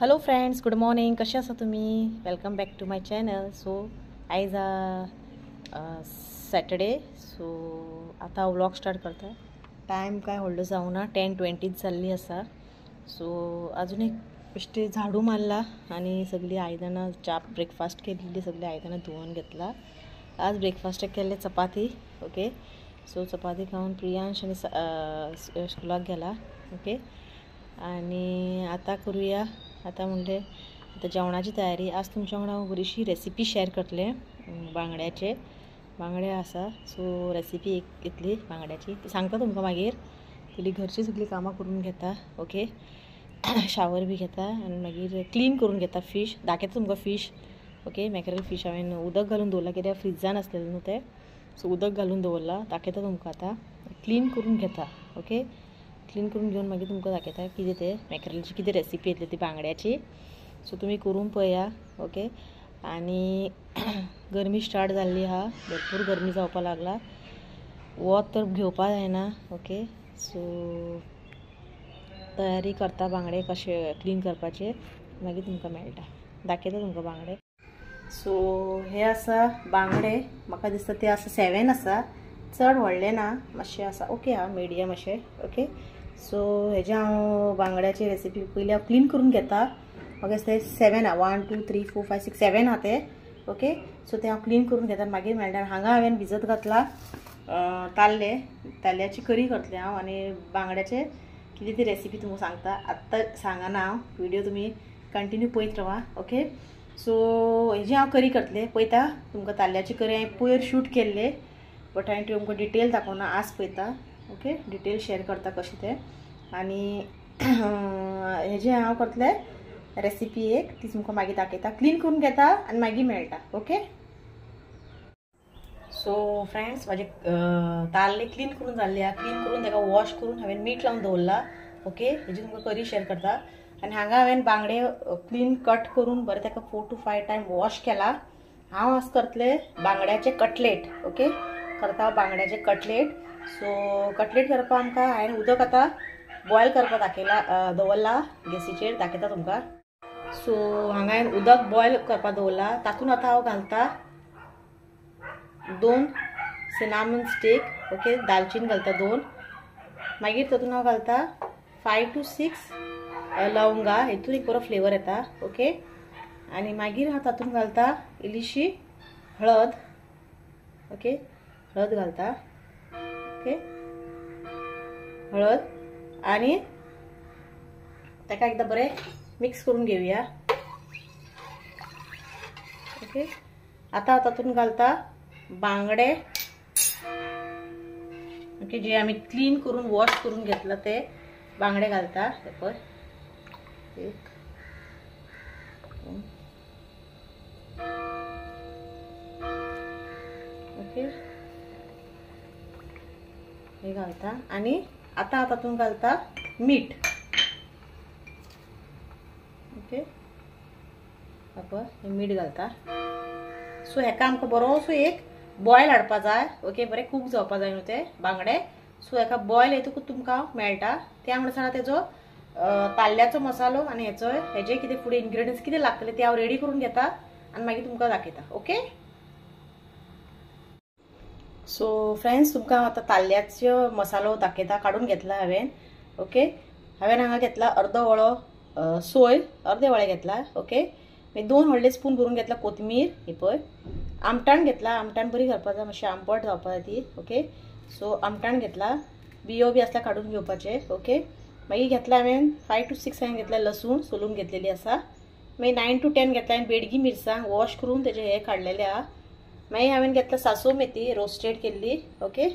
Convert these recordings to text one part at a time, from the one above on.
Hello friends, good morning. कशे आसा तुम्ही? Welcome back to my channel. So आयज सॅटर्डे. सो आता व्लॉग स्टार्ट करता. टायम काय व्हडलो जावना, 10:20 जाल्ली आसा. सो अजून एक बेश्टे झाडू मारला आणि सगळी आयदनां च्या ब्रेकफास्ट केल्ली, सगळी आयदनां धुवन घेतला. आज ब्रेकफास्टाक केल्ले चपाती. ओके, सो चपाती खाऊन प्रियांश आणि स्कुलाक गेला. ओके, आणि आता करूया. आता म्हणजे आता जेवणाची तयारी. आज तुमच्या वांगडा हांव बरीशी रेसिपी शेअर करतले. बांगडे आसा. सो रेसिपी इतली बांगड्याची ती सांगता तुमकां मागीर. पयलीं घरची सगळी कामां करून घेता. ओके, शावर बी घेता आनी मागीर क्लीन करून घेता. फीश दाखयता तुमकां. फीश ओके, मॅकरल फीश हांवें उदक घालून दवरला, कित्याक फ्रिजान आसलेलें न्हू तें. सो उदक घालून दवरला. दाखयता तुमकां. आतां क्लीन करून घेता. ओके, क्लीन करून घेवन मागीर तुमकां दाखयता कितें तें मॅकरलची कितें रेसिपी येतली ती बांगड्याची. सो तुमी करून पळया. ओके, आनी गरमी स्टार्ट जाल्ली आहा, भरपूर गरमी जावपा लागला. वत तर घेवपा जायना. ओके, सो तयारी करता बांगडे कशे क्लीन करपाचे. मागीर तुमकां मेळटा, दाखयता तुमकां बांगडे. सो हे आसा बांगडे. म्हाका दिसता ते आसा 7 आसा, चड व्हडले ना, मातशे आसा. ओके, हा मिडियम अशे. ओके, सो हेजे हांव बांगड्याची रेसिपी पयलीं हांव क्लीन करून घेता. म्हाका दिसता 7 आहा. 1 2 3 4 5 6 7 आहा ते. ओके, सो ते हांव क्लीन करून घेता मागीर मेळटा. हांगा हांवें भिजत घातला ताल्ल्याची करी करतलें हांव, आनी बांगड्याचे कितें ती रेसिपी तुमकां सांगता. आत्तां सांगना हांव, व्हिडिओ तुमी कंटिन्यू पळयत रावा. ओके, सो हेजी हांव करी करतलें. पळयता तुमकां ताल्ल्याची करी हांवें पयर शूट केल्ले, बट हांवें तुमकां डिटेल दाखोवना. आज पळयता. ओके, डिटेल शेअर करता कशें तें. आनी हेजें हांव करतलें रेसिपी एक, ती तुमकां मागीर दाखयता. क्लीन करून घेता आनी मागीर मेळटा. ओके, सो फ्रेंड्स म्हाजे ताल्ले क्लीन करून जाल्ले आहा. क्लीन करून ताका वॉश करून हांवें मीठ लावन दवरला. ओके, हेजी तुमकां करी शेअर करता. आनी हांगा हांवें बांगडे क्लीन कट करून बरें ताका 4 to 5 टायम वॉश केला. हांव आज करतलें बांगड्याचे कटलेट. ओके, करता बांगड्याचे कटलेट. सो कटलेट करपाक आमकां हांवें उदक आतां बॉयल करपाक दाखयला दवरला गॅसीचेर, दाखयता तुमकां. सो हांगा हांवें उदक बॉयल करपाक दवरला. तातूंत आतां हांव घालता 2 सिनामन स्टिक. ओके, दालचीन घालता 2. मागीर तातूंत हांव घालता 5 to 6 लवंगा. हेतून एक बरो फ्लेवर येता. ओके, आनी मागीर हांव तातूंत घालता इल्लीशी हळद. ओके, हळद घालता. ओके, हळद आनी ताका एकदां बरें मिक्स करून घेवया. ओके, आतां हांव तातूंत घालता बांगडे. ओके, जे आमी क्लीन करून वॉश करून घेतला ते बांगडे घालता. हे पळय, 1 2. ओके, हे घालता. आनी आतां हांव तातूंत घालता मीठ. ओके, पळय हे मीठ घालता. सो हेका आमकां बरोसो एक बॉयल हाडपा जाय. ओके, बरें कूक जावपा जाय न्हू ते बांगडे. सो हेका बॉयल येतकूच तुमकां मेळटा. त्या म्हणसर तेजो ताल्ल्याचो मसालो आनी हेजे कितें फुडें इन्ग्रेडियंट्स कितें लागतले ते हांव रेडी करून घेता आनी मागीर तुमकां दाखयता. ओके, सो फ्रेंड्स तुमकां हांव आतां ताल्ल्याचो मसालो दाखयता. काडून घेतला हांवें. ओके, हांवें हांगा घेतला अर्दो वळो सोय, अर्दे वळे घेतला. ओके, मागीर 2 व्हडले स्पून भरून घेतला कोथमीर. हे पळय, आमटाण घेतला. आमटाण बरी घालपाक जाय, मातशी आंबट जावपा जाय ती. ओके, सो आमटाण घेतला. बियो बी आसल्यार काडून घेवपाचे. ओके, मागीर घेतला हांवें 5 to 6 हांवें घेतला लसूण, सोलून घेतलेली आसा. मागीर 9 to 10 घेतला हांवें बेडगी मिरसांग, वॉश करून तेजे हे काडलेले आहा. मागीर हांवें घेतला सासव मेथी रोस्टेड केल्ली. ओके,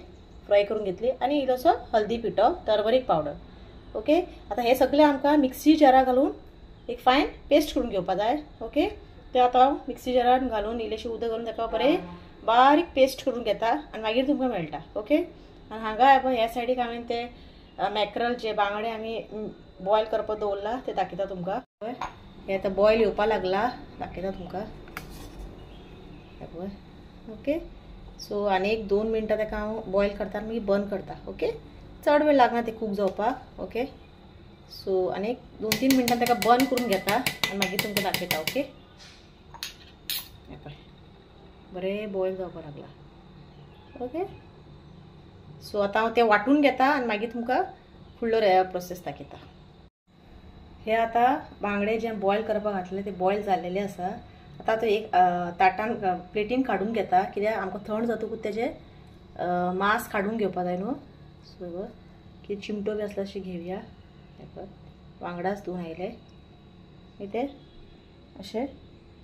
फ्राय करून घेतली. आनी इल्लोसो हल्दी पिठो, टर्मरीक पावडर. ओके, आतां हे सगळें आमकां मिक्सी जाराक घालून एक फायन पेस्ट करून घेवपा जाय. ओके, ते आतां हांव मिक्सी जारान घालून इल्लेशें उदक घालून ताका बरें बारीक पेस्ट करून घेता आनी मागीर तुमकां मेळटा. ओके, आनी हांगा ह्या सायडीक हांवें ते मॅकरल जे बांगडे आमी बॉयल करपाक दवरला ते दाखयता तुमकां. हे आतां बॉयल येवपा लागला, दाखयता तुमकां. ओके, सो आनी एक 2 मिनटां ताका हांव बॉयल करता आनी मागीर बंद करता. ओके, चड वेळ लागना ते कूक जावपाक. ओके, सो आनी 2-3 मिनटां ताका बंद करून घेता आनी मागीर तुमकां दाखयता. ओके, बरें बॉयल जावपाक लागला. ओके, सो आतां हांव तें वाटून घेता आनी मागीर तुमकां फुडलो प्रोसेस दाखयता. हे आतां बांगडे जे बॉयल करपाक घातले ते बॉयल जाल्लेले आसा. आतां तो एक ताटान प्लेटीन काडून घेता, कित्याक आमकां थंड जातकूच तेजे मांस काडून घेवपा जाय न्हू. सो की चिमटो बी आसल्यार अशी घेवया. बांगडाच धुवन आयले ते अशें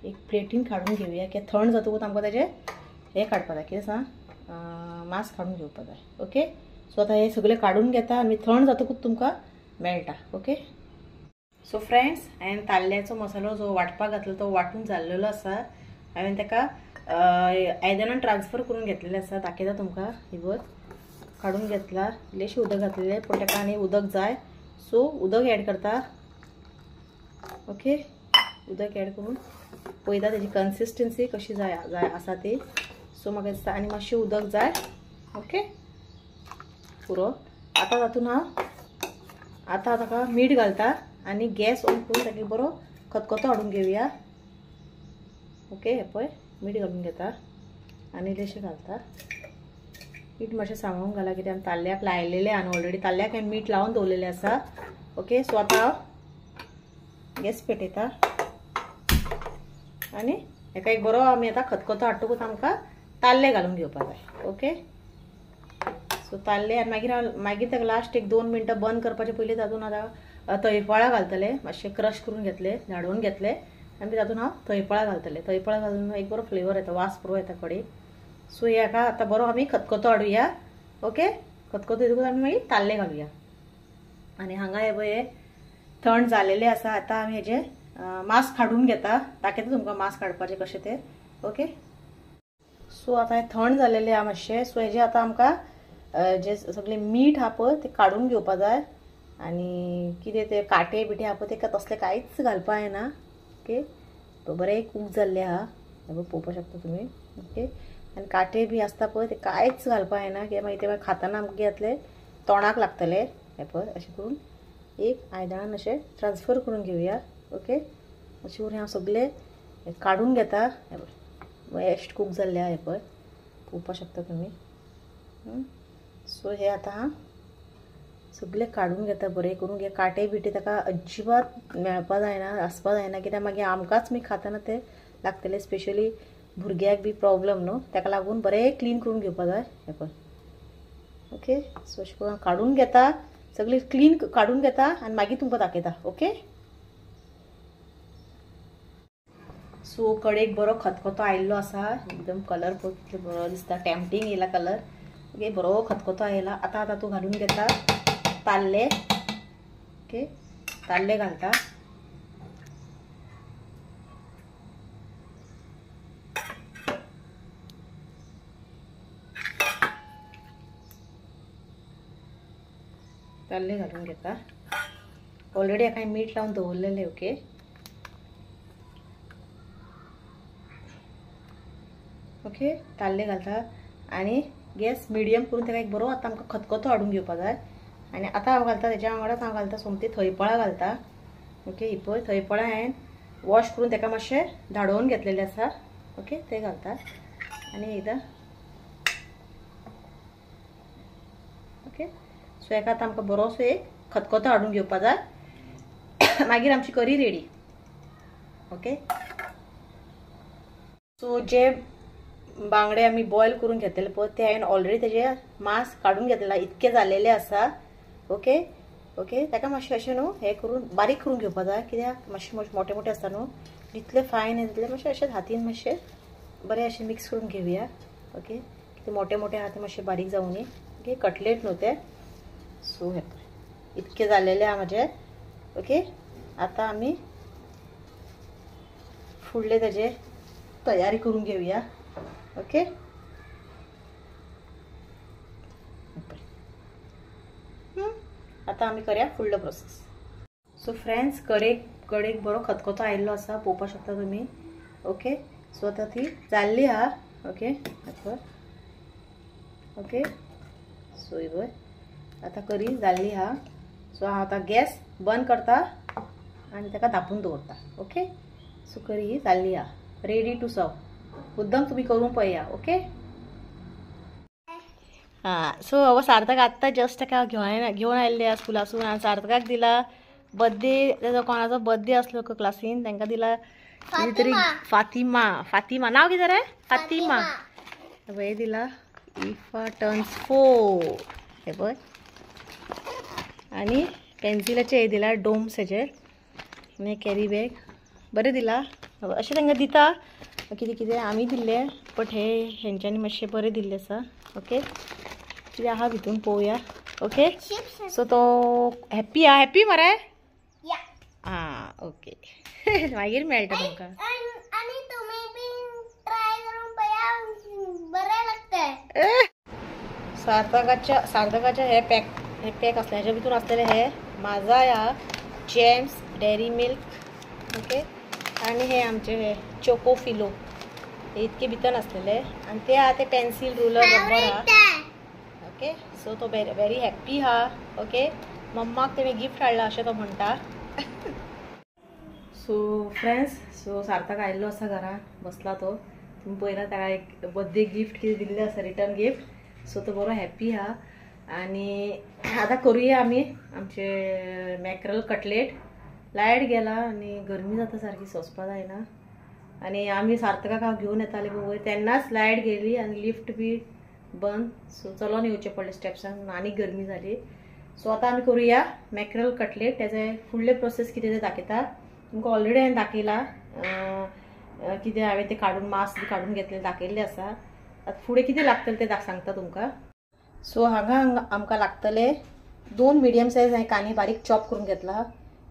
एक प्लेटीन काडून घेवया, की थंड जातकूच आमकां तेजे हे काडपा जाय, कितें सांग मांस काडून घेवपा जाय. ओके, सो आतां हे सगळे काडून घेता आनी थंड जातकूच तुमकां मेळटा. ओके, सो फ्रेंड्स, हांवें ताल्ल्याचो मसालो जो वाटपाक घातलो तो वाटून जाल्लेलो आसा. हांवें ताका आयदनान ट्रान्सफर करून घेतलेलें आसा. दाखयता तुमकां. ही बघ काडून घेतला, इल्लेशें उदक घातलेलें, पूण ताका आनी उदक जाय. सो उदक ऍड करता. ओके, उदक ऍड करून पळयता तेजी कन्सिस्टन्सी कशी जाय आसा ती. सो म्हाका दिसता आनी मातशें उदक जाय. ओके, पुरो. आतां तातूंत हांव आतां ताका मीठ घालता आनी गॅस ऑन करून ताका बरो खतखतो हाडून घेवया. ओके, हे पळय मीठ घालून घेता आनी इल्लेशें घालता. मीठ मातशें सांबाळून घाला, कित्याक आमी ताल्ल्याक लायलेलें आनी ऑलरेडी ताल्ल्याक हांवें मीठ लावन दवरलेलें आसा. ओके, सो आतां हांव गॅस पेटयता आनी हेका एक बरो आमी आतां खतखतो हाडटकूच आमकां ताल्ले घालून घेवपा जाय. ओके, सो ताल्ले आनी मागीर ताका लास्ट एक 2 मिनटां बंद करपाचे पयलीं तातूंत आतां तळीफळां घालतले, मातशें क्रश करून घेतले, धाडून घेतले आनी तातूंत हांव तळीफळां घालतले. तळीफळां घालून एक बरो फ्लेवर येता, वास बरो येता कडी. सो हेका आतां बरो आमी खतखतो हाडुया. ओके, खतखतो येतकूच आमी मागीर ताल्ले घालुया. आनी हांगा हे पळय थंड जालेले आसा. आतां आमी हेजे मांस काडून घेता. दाखयता तुमकां मांस काडपाचें कशें तें. ओके, सो आतां हे थंड जालेले आहा मातशें. सो हेजे आतां आमकां जे सगळे मीठ आहा पळय ते काडून घेवपा जाय आनी कितें ते काटे बिटे आहा पळय तेका तसले कांयच घालपा जायना. ओके, बरें कूक जाल्ले आहा, हे पळोवपाक शकता तुमी. ओके, आनी काटे बी आसता पळय ते कांयच घालपा जायना, कित्याक मागीर ते खाताना आमगे येतले तोंडाक लागतले. हे पळय अशें करून एक आयदनान अशें ट्रान्सफर करून घेवया. ओके, अशें करून हांव सगळे काडून घेता. हे पळय एश्ट कूक जाल्ले आहा, हे पळय पळोवपाक शकता तुमी. सो हे आतां हांव सगळे काडून घेता बरें करून. हे काटे बिटे ताका अजिबात मेळपा जायना, आसपा जायना, कित्याक मागीर आमकांच मी खाताना ते लागतले. स्पेशली भुरग्याक बी प्रॉब्लेम न्हू, ताका लागून बरें क्लीन करून घेवपा जाय. हे पळय. ओके, सो अशें करून काडून घेता, सगळी क्लीन काडून घेता आनी मागीर तुमकां दाखयता. ओके, सो कडेक बरो खतखतो आयिल्लो आसा, एकदम कलर बरो दिसता, टेम्पटींग येयला कलर. ओके, बरो खतखतो आयला. आतां तातूंत घालून घेता ताल्ले. ओके, ताल्ले घालता. ताल्ले घालून घेता. ऑलरेडी हाका मीठ लावन दवरलेले. ओके, ओके, ताल्ले घालता आनी गॅस मिडियम करून ताका एक बरो आतां आमकां खतखतो हाडून घेवपा जाय. आनी आतां हांव घालता तेज्या वांगडाच हांव घालता सोमती थंयफळां घालता. ओके, ही पळय थंयफळां हांवें वॉश करून ताका मातशें धाडोवन घेतलेलें आसा. ओके, ते घालता आनी एकदां. ओके, सो हेका आतां आमकां बरोसो एक खतखतो हाडून घेवपा जाय. मागीर आमची करी रेडी. ओके, सो जे बांगडे आमी बॉयल करून घेतलेले पळय ते हांवें ऑलरेडी तेजे मांस काडून घेतलेला, इतके जाल्लेले आसा. ओके, ओके, ताका मातशें अशें न्हू हे करून बारीक करून घेवपा जाय, कित्याक मातशें मोठे मोठे आसता न्हू, जितले फायन येतले मातशें अशें हातीन मातशें बरें अशें मिक्स करून घेवया. ओके, ते मोठे मोठे आहा ते मातशें बारीक जावं न्ही. ओके, कटलेट न्हू ते. सो हे इतके जाल्लेले आहा म्हाजे. ओके, आतां आमी फुडले तेजे तयारी करून घेवया. ओके, आतां आमी करया फुडलो प्रोसेस. सो फ्रेंड्स, कडेक बरो खतखतो आयिल्लो आसा, पळोवपाक शकता तुमी. ओके, सो आतां ती जाल्ली आहा. ओके, ओके, सो ही पळय आतां करी जाल्ली आहा. सो हांव आतां गॅस बंद करता आनी ताका धांपून दवरता. ओके, सो करी ही जाल्ली आहा, रेडी टू सर्व. मुद्दम तुम्ही करून पळया. ओके. हां, सो हांव सार्थक आत्तां जस्ट ताका घेवन आयिल्ले स्कुलासून आनी सार्थकाक दिला बर्थडे. तेजो कोणाचो बर्थडे आसलो क्लासीन, तांकां दिला तरी फातिमा नाव कितें रे? फातिमा. हे दिला इफा टर्न्स 4 हे पळय. आनी पेन्सिलाचे हे दिला डोम्स हेचे आनी कॅरी बॅग बरें दिला. अशें तांकां दिता कितें कितें आमी दिल्ले, बट हेंच्यांनी मातशें बरें दिल्लें आसा. ओके, कितें आहा भितून पळोवया. ओके, सो तो हॅप्पी आहा. हॅप्पी मरे. हां, ओके. मागीर मेळटा तुमकां. आणि तुम्ही बी ट्राय करून पळया, बरें लागतंय. सार्थकाच्या हे पॅक असले, हेच्या भितून असलेले हे माझा या जेम्स डेअरी मिल्क. ओके, आणि हे आमचे हे चोको फिलो हे इतके भितर असलेले, आणि ते आहा ते पेन्सिल रुलर रबर आहा. ओके, सो तो व्हेरी हॅप्पी हा. ओके, मम्माक तेमी गिफ्ट हाडला अशें तो म्हणटा. सो फ्रेंड्स, सो सार्थक आयिल्लो आसा घरान, बसला तो. तुम्ही पळयला ताका एक बर्थडे गिफ्ट कितें दिल्लें आसा, रिटर्न गिफ्ट. सो तो बरो हॅप्पी हा. आनी आतां करूया आमी आमचे मॅक्रल कटलेट. लायट गेला आनी गरमी जाता सारकी, सोंसपा जायना. आनी आमी सार्थकाक हांव घेवन येताले वयर, तेन्नाच लायट गेली आनी लिफ्ट बी बंद. सो चलोन येवचें पडलें स्टेप्सान, आनी गरमी जाली. सो आतां आमी करूया मॅक्रल कटलेट. तेजे फुडले प्रोसेस कितें तें दाखयता तुमकां. ऑलरेडी हांवें दाखयला कितें हांवें तें काडून मास्क बी काडून घेतलें, दाखयल्लें आसा. आतां फुडें कितें लागतलें तें सांगता तुमकां. सो हांगा आमकां लागतले 2 मिडियम सायज हांवें कांदे बारीक चॉप करून घेतला,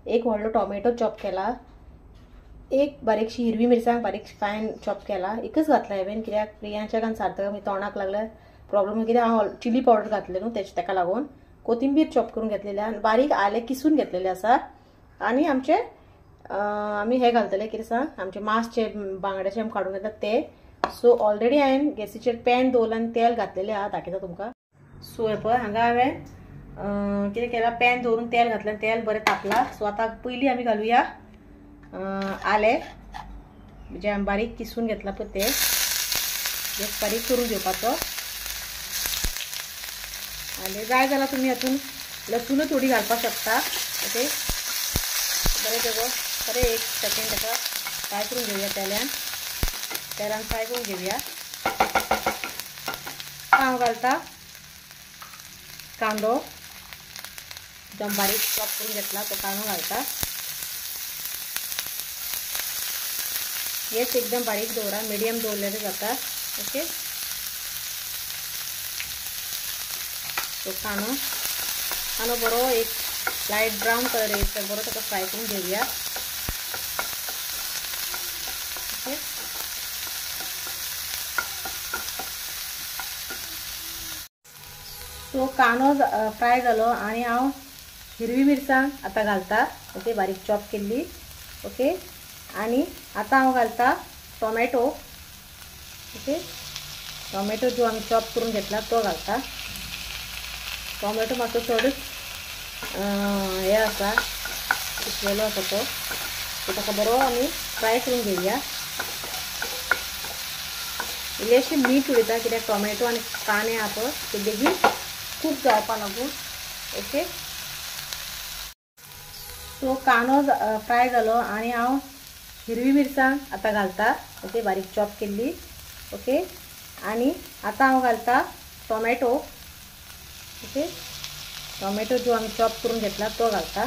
1 व्हडलो टोमॅटो चॉप केला, 1 बारीकशी हिरवी मिरसांग बारीक फायन चॉप केला. एकच घातला हांवें, कित्याक प्रियांच्याक आनी सार्थकाक मी तोंडाक लागल्या प्रॉब्लेम, कित्याक हांव चिली पावडर घातले न्हू ताका लागून. कोथिंबीर चॉप करून घेतलेले आनी बारीक आलें किसून घेतलेले आसा. आनी आमचे आमी हे घालतले कितें सांग, आमचे मासचे बांगड्याचे आमी काडून घेतात ते. सो ऑलरेडी हांवें गॅसीचेर पॅन दवरला आनी तेल घातलेले आहा, दाखयता तुमकां. सो हे पळय हांगा हांवें कितें केलां, पॅन दवरून तेल घातलें, तेल बरें तापला. सो आतां पयलीं आमी घालुया आलें जे आमी बारीक किसून घेतला पळय ते जस्ट बारीक करून घेवपाचो. आलें जाय जाल्यार तुमी हातून लसूण थोडी घालपाक शकता. ओके, बरें तेजो बरें 1 सेकंड ताका फ्राय करून घेवया, तेलान फ्राय करून घेवया. हांव घालता कांदो, एकदम बारीक चॉप करून घेतला तो कांदो घालता. गॅस एकदम बारीक दवरा, मिडियम दवरल्यार जाता. ओके, तो कांदो बरो एक लायट ब्रावन कलर येयसर बरो ताका फ्राय करून घेवया. ओके, सो कांदो फ्राय जालो आनी हांव हिरवी मिरसांग आतां घालता. ओके, बारीक चॉप केल्ली. ओके, आनी आतां हांव घालता टोमॅटो. ओके, टोमॅटो जो आमी चॉप करून घेतला तो घालता. टोमॅटो मातसो चडच हे आसा, शिजलेलो आसा तो ताका बरो आमी फ्राय करून घेवया. इल्लेशें मीठ उडयता, कित्याक टोमॅटो आनी कांदे आहा पळय ते बेगीन खूप जावपा लागून. ओके, सो कांदो फ्राय जालो आनी हांव हिरवी मिरसांग आतां घालता. ओके, बारीक चॉप केल्ली. ओके, आनी आतां हांव घालता टोमॅटो. ओके, टोमॅटो जो आमी चॉप करून घेतला तो घालता.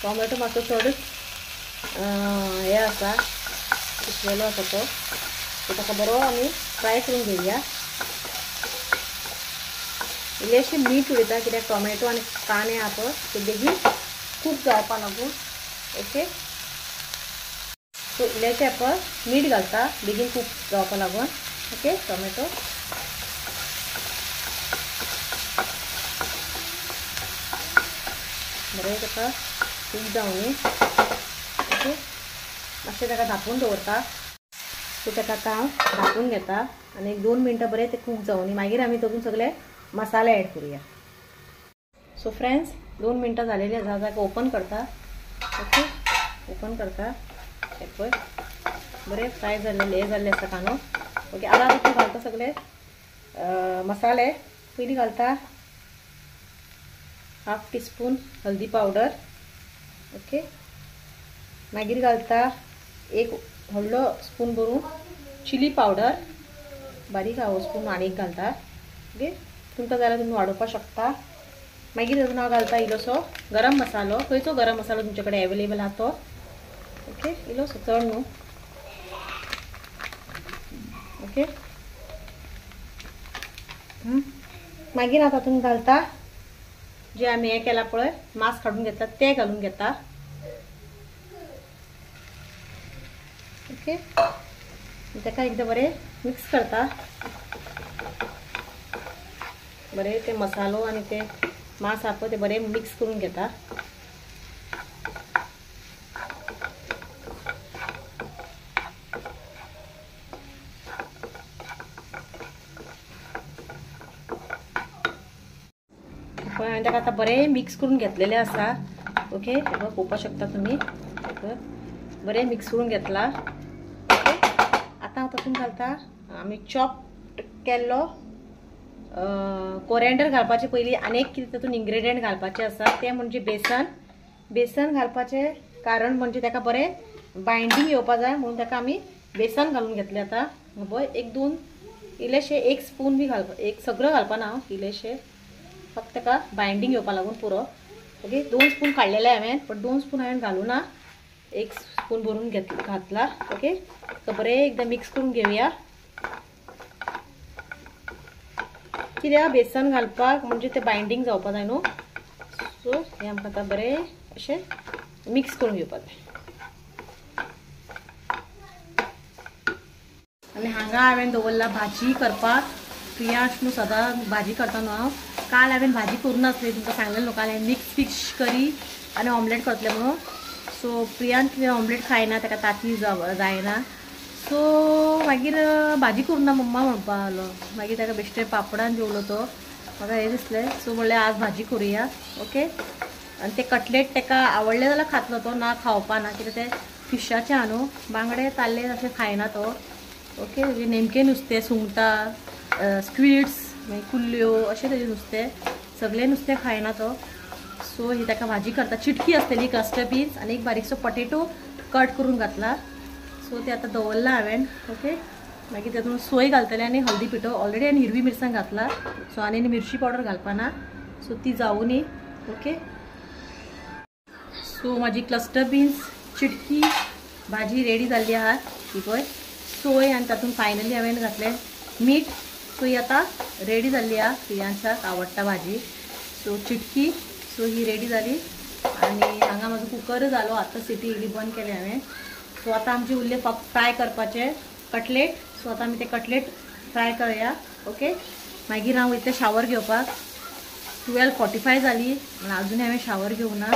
टोमॅटो मातसो चडच हे आसा, शिजलेलो आसा तो ताका बरो आमी फ्राय करून घेवया. इल्लेशें मीठ उडयता, कित्याक टोमॅटो आनी कांदे आहा पळय ते बेगीन खूप जावपा लागून. ओके, सो इल्लेशें पळय मीठ घालता बेगीन खूप जावपा लागून. ओके, टोमॅटो बरें ताका खूप जावनी. ओके, मातशें ताका धांपून दवरता. सो ताका आतां हांव धांपून घेता आनी 1-2 मिनटां बरें तें खूब जावनी, मागीर आमी तातूंत सगळे मसाले ऍड करूया. सो फ्रेंड्स, 2 मिनटं झालेली आसा. ओपन करता. ओके, ओपन करता. पळय बरे फ्राय झालेले आसा कांदो. ओके, आतां तूं घालता सगळे मसाले. पयलीं घालता 1/2 टीस्पून हल्दी पावडर. ओके, मागीर घालता 1 व्हडलो स्पून भरून चिली पावडर, बारीक हाफ स्पून आनीक घालता. ओके, तुमकां जाल्यार तुमी वाडोवपाक शकता. मागीर तातूंत हांव घालता इल्लोसो गरम मसालो. खंयचो गरम मसालो तुमचे कडेन एवेलेबल आहा तो. ओके, इल्लोसो, चड न्हू. ओके, मागीर हांव तातूंत घालता जे आमी हें केला पळय, मांस काडून घेतला तें घालून घेता. ओके, ताका एकदां बरें मिक्स करता. बरें ते मसालो आनी ते मांस आहा पळय ते बरें मिक्स करून घेता. हांवें ताका आतां बरें मिक्स करून घेतलेलें आसा. ओके, हें पळोवपाक शकता तुमी. बरें मिक्स करून घेतला. ओके, आतां हांव तातूंत घालता आमी चॉप केल्लो कोरिएंडर घालपाचे पयलीं आनीक कितें तातूंत इन्ग्रेडियंट घालपाचे आसा ते म्हणजे बेसन. बेसन घालपाचें कारण म्हणजे ताका बरें बायंडींग येवपा जाय म्हणून ताका आमी बेसन घालून घेतलें. आतां पळय 1-2 इल्लेशें 1 स्पून बी घालपा, एक सगळं घालपाना हांव, इल्लेशें फक्त ताका बायंडींग येवपा लागून पुरो. ओके, 2 स्पून काडलेले हांवें, पण 2 स्पून हांवें घालूना, 1 स्पून भरून घातला. ओके, तो बरें एकदां मिक्स करून घेवया. कित्याक बेसन घालपाक म्हणजे ते बायंडींग जावपा जाय न्हू. सो हें आमकां आतां बरें अशें मिक्स करून घेवपा जाय. आनी हांगा हांवें दवरला भाजी करपाक. प्रियांश न्हू सदां भाजी करता न्हू हांव. काल हांवें भाजी करूं नासली, तुमकां सांगलेलें न्हू काल हांवें मिक्स फिश करी आनी ऑमलेट करतलें म्हणून. सो प्रियांश कितें ऑमलेट खायना, ताका ताती जायना. सो मागीर भाजी करूं ना मम्मा म्हणपा लागलो. मागीर ताका बेश्टे पापडान जेवलो तो. म्हाका हें दिसलें, सो म्हणलें आज भाजी करुया. ओके, आनी ते कटलेट ताका आवडले जाल्यार खातलो तो, ना खावपा ना, कित्याक ते फिशाचे आहा न्हू, बांगडे ताल्ले अशें खायना तो. ओके, तेजे नेमके नुस्तें, सुंगटां, स्क्विड्स, मागीर कुल्ल्यो अशें तेजें नुस्तें, सगळें नुस्तें खायना तो. सो ही ताका भाजी करता. चिटकी आसलेली क्लस्टर बीन्स आनी एक बारीकसो पोटेटो कट करून घातला. सो ते आतां दवरला हांवें. ओके, मागीर तातूंत सोय घालतलें आनी हळदी पिठो. ऑलरेडी हांवें हिरवी मिरसांग घातला, सो आनी मिरची पावडर घालपाना. सो ती जावूं न्ही. ओके, सो म्हाजी क्लस्टर बीन्स चिटकी भाजी रेडी जाल्ली आहा. ही पळय सोय आनी तातूंत फायनली हांवें घातलें मीठ. सो ही आतां रेडी जाल्ली आहा. प्रियांशाक आवडटा भाजी. सो चिटकी, सो ही रेडी जाली. आनी हांगा म्हाजो कुकर जालो, आतां सिटी इल्ली बंद केलें हांवें. सो आतां आमचे उरले फक्त फ्राय करपाचे कटलेट. सो आतां आमी ते कटलेट फ्राय करूया. ओके, मागीर हांव वयतलें शावर घेवपाक. 12:45 जाली आनी आजुनूय हांवें शावर घेवना,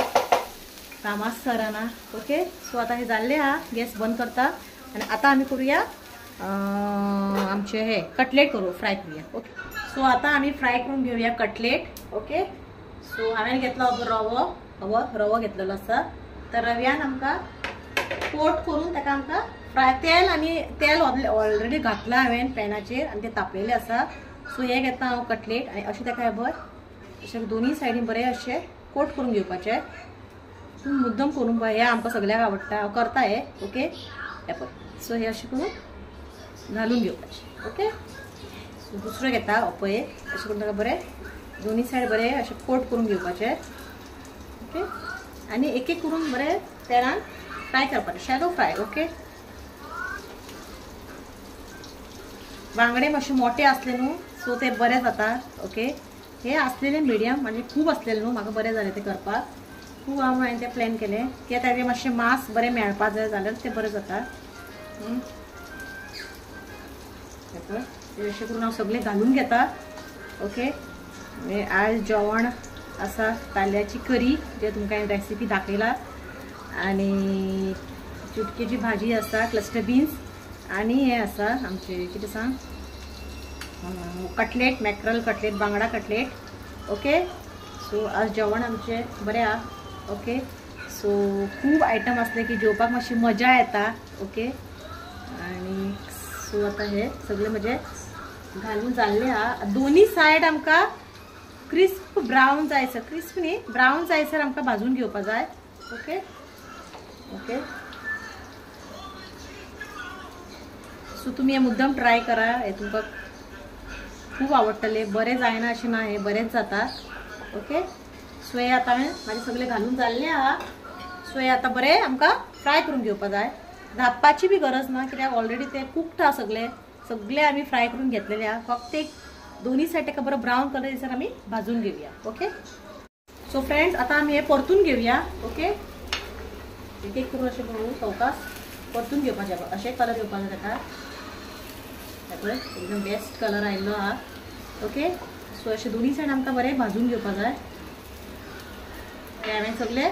कामाच सराना. ओके, सो आतां हें जाल्लें आहा. गॅस बंद करता आनी आतां आमी करुया आमचे हे कटलेट करूं, फ्राय करुया. ओके, सो आतां आमी फ्राय करून घेवया कटलेट. ओके, सो हांवें घेतलो रवो घेतलेलो आसा. तर रव्यान आमकां कोट करून ताका आमकां फ्राय तेल ऑलरेडी घातला हांवें पॅनाचेर आनी तें तापलेलें आसा. सो हें घेता हांव कटलेट आनी अशें ताका हें अशें दोनी सायडीन बरें अशें कोट करून घेवपाचें. मुद्दम करून पळय, हें आमकां सगळ्याक आवडटा, हांव करता हें. ओके, हें पळय. सो हें अशें करून घालून घेवपाचें. ओके, सो दुसरो घेता पळय, अशें करून ताका बरें दोनी सायड बरें अशें कोट करून घेवपाचें. ओके, आनी एक एक करून बरें तेलान फ्राय करपाचें, शॅलो फ्राय. ओके, बांगडे मातशे मोठे आसले न्हू, सो ते बरें जाता. ओके, हे आसलेले मिडियम, म्हणजे खूब आसलेले न्हू, म्हाका बरें जालें ते करपाक. खूब हांवें तें प्लॅन केलें, कित्याक ताजें मातशें मांस बरें मेळपा जाय जाल्यार तें बरें जाता. अशें करून हांव सगळें घालून घेता. ओके, आज जेवण आसा ताल्ल्याची करी, जे तुमकां हांवें रेसिपी दाखयला. आनी चिटकेची भाजी आसा, क्लस्टर बीन्स आनी हें आसा आमचें कितें सांग कटलेट, मॅक्रल कटलेट, बांगडा कटलेट. ओके, सो आज जेवण आमचे बरे हा. ओके, सो खूप आयटम असले की जेवपाक मातशी मजा येता. ओके, आणि सो आता हे सगळे म्हणजे घालून जाल्ले हा. दोन्ही सायड आमका क्रिस्प ब्राऊन जायचं, क्रिस्प न्ही ब्राऊन जायसर आमका भाजून घेवपा जाय. ओके ओके, सो तुम्ही हे मुद्दाम ट्राय करा. हे तुमकां खूप आवडटले. बरे जायना अशें ना, हे बरेच जाता. ओके, सो हे आता माझे सगळे घालून जाल्ले हा. सो हे आता बरे आमकां फ्राय करून घेवपा जाय. धापपाची बी गरज ना, कित्याक ऑलरेडी ते कुक्ड हा. सगळे आम्ही फ्राय करून घेतलेले हा. फक्त एक दोन्ही साईड ताका बरो ब्राऊन कलर येयसर आम्ही भाजून घेऊया. ओके, सो फ्रेंड्स आता आम्ही हे परतून घेऊया. ओके, एक एक करून असे म्हणून चौकास परतून घेवपाचे. असे कलर येवपाचे ताका. एकदम बेस्ट कलर आयिल्लो हा. ओके, सो असे दोन्ही साईड आमकां बरें भाजून घेवपा जाय. ते हांवें सगळे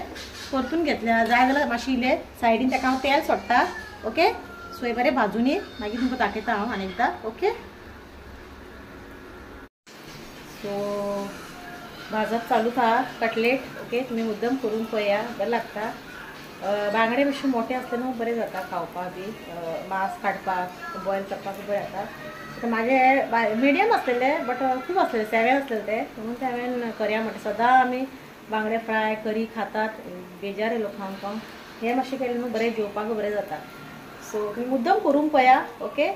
परतून घेतले. जाय जाल्यार मातशी इल्ले सायडीन ताका हांव तेल सोडटा. ओके, सो हे बरें भाजून ये, मागीर तुमकां दाखयता हांव आनी एकदां. ओके, सो भाजप चालूच आहा कटलेट. ओके, तुम्ही मुद्दम करून पळया, बरें लागता. बांगडे मातशे मोठे असले न्हू बरें जाता खावपाक बी. मांस काडपाक बॉयल करपाक बरें जाता. म्हाजे मिडियम आसलेले बट खूप आसलेले 7 आसलेले ते, म्हणून ते हांवें करया म्हटलें. सदां आमी बांगडे फ्राय करी खातात, बेजार येयलो खावन खावन. हे मातशें केलें न्हू बरें जेवपाक बरें जाता. सो तुम्ही मुद्दम करून पळया. ओके,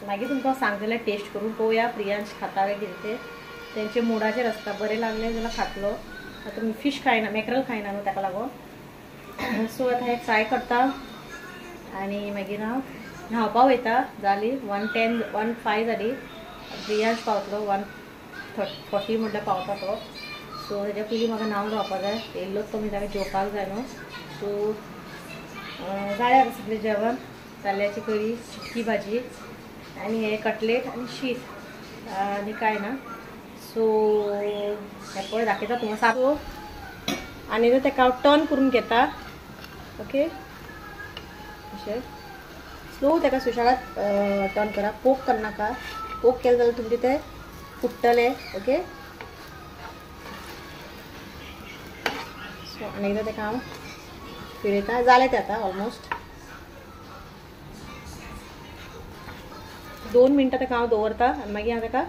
मागीर तुमकां सांगतलें टेस्ट करून पळोवया प्रियांश खाता काय कितें ते. तेंचे मुडाचेर आसता. बरें लागलें जाल्यार खातलो. आतां तुमी फिश खायना, मॅक्रल खायना न्हू ताका लागून. सो आता हे फ्राय करता आणि मागीर हांव न्हावपा वयता. जाली 1:10 1:05 जाली. प्रियांश पावतलो 1:40 म्हटल्यार पावता तो. सो तेज्या पयलीं म्हाका न्हावन रावपा जाय. येयल्लोच तो ताका जेवपाक जाय न्हू. सो जालें आतां सगळें जेवण. ताल्ल्याची कडी, चिटकी भाजी आणि हे कटलेट आणि शीत आनी कांय ना. सो हे पळय दाखयता तुमकां सारको. आनी ताका हांव टर्न करून घेता. ओके, अशें स्लो ताका सुशेगाद टर्न करा. पोक करनाका. पोक केलें जाल्यार तुमचें तें फुट्टलें. ओके, सो आनी एकदां ताका हांव फिरयता. जालें तें आतां ऑलमोस्ट 2 मिनटां ताका हांव दवरता आनी मागीर हांव ताका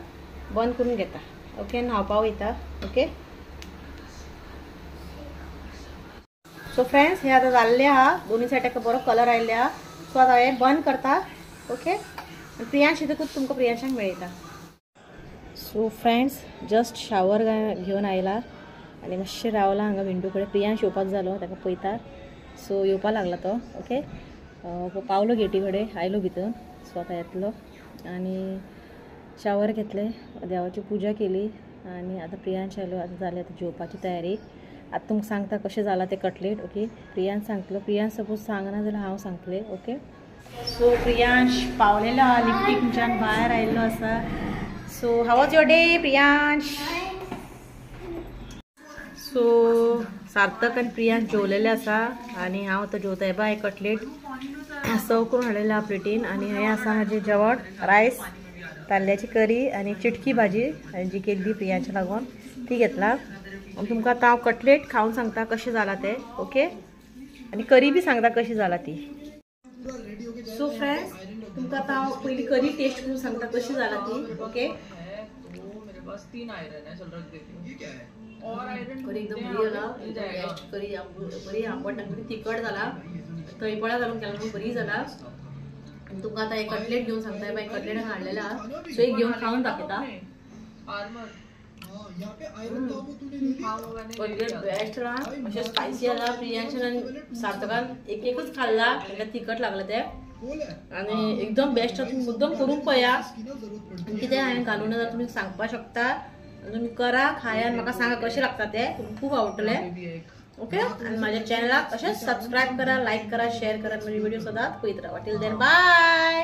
बंद करून घेता. ओके, न्हावपा वयता. ओके, सो फ्रेंड्स हे आता जाल्ले आहा. दोन्ही सायड ताका बरो कलर आयिल्ले आहा. सो आता हे बंद करता. ओके, प्रियांश येतकूच तुमकां प्रियांशाक मेळयता. सो फ्रेंड्स जस्ट शावर घेवन आयला आनी मातशें रावला हांगा विंडो कडेन. प्रियांश येवपाक जालो, ताका पळयता. सो येवपा लागला तो. ओके, पावलो गेटी कडेन, आयलो भितर. सो आतां येतलो आनी शावर घेतले, देवाची पुजा केली आनी आतां प्रियांश आयलो. आतां जाली आतां जेवपाची तयारी. आतां तुमकां सांगता कशें जाला ते कटलेट. ओके, प्रियांश सांगतलो. प्रियांश सपोज सांगना जाल्यार हांव सांगतलें. ओके, सो प्रियांश पावलेलो आहा लिफ्टींतल्यान भायर आयिल्लो आसा. So how was your day Priyansh? So Sarthak आनी प्रियांश जेवलेले आसा आनी हांव आतां जेवता. हे बाय कटलेट सर्व करून हाडलेले आहा प्लेटीन. आनी हें आसा म्हाजें जेवण. रायस, ताल्ल्याची करी आनी चिटकी भाजी जी केल्ली प्रियांशा लागून ती घेतला. तुमकां आतां हांव कटलेट खावन सांगता कशें जाला ते. ओके, आनी करी बी सांगता कशी जाला ती. सो फ्रेंड्स तुमकां आतां हांव पयलीं करी टेस्ट करून सांगता कशी जाला ती. ओके, करी एकदम बरी जाला. बेस्ट करी, बरी आंबट आनी तिखट जाला. तळपळा घालून केला म्हणून बरी जाला. आनी तुमकां आतां एक कटलेट घेवन सांगता. मागीर कटलेट हाडलेले आहा. सो एक घेवन खावन दाखयता. बेस्ट ना, अशें स्पायसी आसा. प्रियांशान आनी सार्थकान एक एकच खाल्ला, ताका तिखट लागला ते. आनी एकदम बेस्ट तुमी मुद्दम करून पळया. कितें हांवें घालून जाल्यार तुमी सांगपाक शकता. तुमी करा, खाया आनी म्हाका सांगा कशें लागता ते. खूब आवडटलें. ओके, आनी म्हाज्या चॅनलाक अशेंच सबस्क्रायब करा, लायक करा, शेअर करा. म्हजे व्हिडिओ सदांच पळयत राहा. Till then bye.